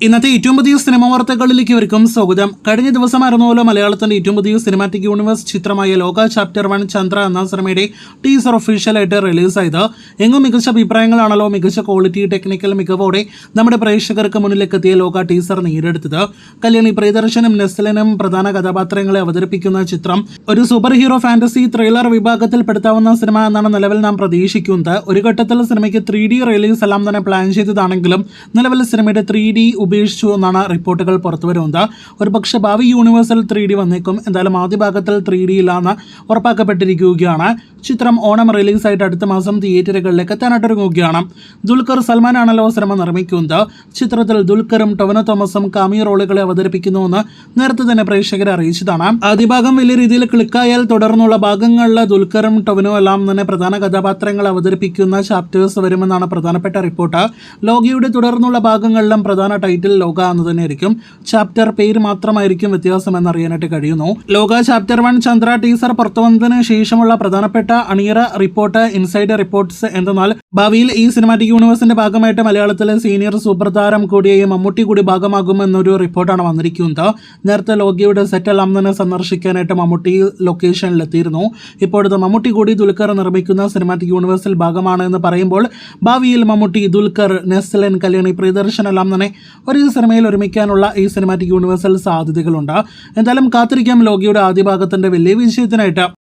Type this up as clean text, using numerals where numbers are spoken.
ഇന്നത്തെ ഏറ്റവും പുതിയ സിനിമാ വാർത്തകളിലേക്ക് ഇവർക്കും സ്വാഗതം. കഴിഞ്ഞ ദിവസമായിരുന്നല്ലോ മലയാളത്തിന്റെ ഏറ്റവും പുതിയ സിനിമാറ്റിക് യൂണിവേഴ്സ് ചിത്രമായ ലോക ചാപ്റ്റർ 1 ചന്ദ്ര എന്ന സിനിമയുടെ ടീസർ ഒഫീഷ്യലായിട്ട് റിലീസായത്. എങ്ങും മികച്ച അഭിപ്രായങ്ങളാണല്ലോ മികച്ച ക്വാളിറ്റി ടെക്നിക്കൽ മികവോടെ നമ്മുടെ പ്രേക്ഷകർക്ക് മുന്നിലേക്ക് എത്തിയ ലോക ടീസർ നേടിയെടുത്തത്. കല്യാണി പ്രിയദർശനും നെസ്ലിനും പ്രധാന കഥാപാത്രങ്ങളെ അവതരിപ്പിക്കുന്ന ചിത്രം ഒരു സൂപ്പർ ഹീറോ ഫാന്റസി ത്രില്ലർ വിഭാഗത്തിൽ പെടുത്താവുന്ന സിനിമ എന്നാണ് നിലവിൽ നാം പ്രതീക്ഷിക്കുന്നത്. ഒരു ഘട്ടത്തിൽ സിനിമയ്ക്ക് 3D റിലീസ് എല്ലാം തന്നെ പ്ലാൻ ചെയ്തതാണെങ്കിലും നിലവിൽ സിനിമയുടെ 3D ഉപേക്ഷിച്ചു എന്നാണ് റിപ്പോർട്ടുകൾ പുറത്തുവരുന്നത്. ഒരു പക്ഷേ ഭാവി യൂണിവേഴ്സൽ 3D വന്നേക്കും. എന്തായാലും ആദ്യ ഭാഗത്തിൽ 3D ഇല്ലാന്ന് ഉറപ്പാക്കപ്പെട്ടിരിക്കുകയാണ്. ചിത്രം ഓണം റിലീസായിട്ട് അടുത്ത മാസം തിയേറ്ററുകളിലേക്ക് എത്താനായിട്ടൊരുങ്ങുകയാണ്. ദുൽഖർ സൽമാനാണല്ലോ സിനിമ നിർമ്മിക്കുന്നത്. ചിത്രത്തിൽ ദുൽഖറും ടൊവിനോ തോമസും കാമിയോ റോളുകളെ അവതരിപ്പിക്കുന്നുവെന്ന് നേരത്തെ തന്നെ പ്രേക്ഷകരെ അറിയിച്ചതാണ്. ആദ്യ ഭാഗം വലിയ രീതിയിൽ ക്ലിക്കായാൽ തുടർന്നുള്ള ഭാഗങ്ങളിൽ ദുൽഖറും ടൊവിനോ എല്ലാം തന്നെ പ്രധാന കഥാപാത്രങ്ങൾ അവതരിപ്പിക്കുന്ന ചാപ്റ്റേഴ്സ് വരുമെന്നാണ് പ്രധാനപ്പെട്ട റിപ്പോർട്ട്. ലോകയുടെ തുടർന്നുള്ള ഭാഗങ്ങളിലും പ്രധാന ടൈറ്റിൽ ലോക എന്ന് തന്നെയായിരിക്കും. ചാപ്റ്റർ പേര് മാത്രമായിരിക്കും വ്യത്യാസം എന്നറിയാനായിട്ട് കഴിയുന്നു. ലോക ചാപ്റ്റർ 1 ചന്ദ്ര ടീസർ പുറത്തുവന്നതിന് ശേഷമുള്ള പ്രധാനപ്പെട്ട അണിയറ റിപ്പോർട്ട് ഇൻസൈഡർ റിപ്പോർട്ട്സ് എന്തെന്നാൽ ഭാവിയിൽ ഈ സിനിമാറ്റിക് യൂണിവേഴ്സിന്റെ ഭാഗമായിട്ട് മലയാളത്തിലെ സീനിയർ സൂപ്പർ താരം കൂടിയായ മമ്മൂട്ടി കൂടി ഭാഗമാകുമെന്നൊരു റിപ്പോർട്ടാണ് വന്നിരിക്കുന്നത്. നേരത്തെ ലോകയുടെ സെറ്റ് എല്ലാം തന്നെ സന്ദർശിക്കാനായിട്ട് മമ്മൂട്ടി ലൊക്കേഷനിലെത്തിയിരുന്നു. ഇപ്പോഴത്തെ മമ്മൂട്ടി കൂടി ദുൽഖർ നിർമ്മിക്കുന്ന സിനിമാറ്റിക് യൂണിവേഴ്സിൽ ഭാഗമാണ് എന്ന് പറയുമ്പോൾ ഭാവിയിൽ മമ്മൂട്ടി, ദുൽഖർ, നെസ്ലിൻ, കല്യാണി പ്രിയദർശൻ എല്ലാം തന്നെ ഒരു സിനിമയിൽ ഒരുമിക്കാനുള്ള ഈ സിനിമാറ്റിക് യൂണിവേഴ്സൽ സാധ്യതകളുണ്ട്. എന്തായാലും കാത്തിരിക്കാം ലോകയുടെ ആദ്യ ഭാഗത്തിന്റെ വലിയ വിജയത്തിനായിട്ട്.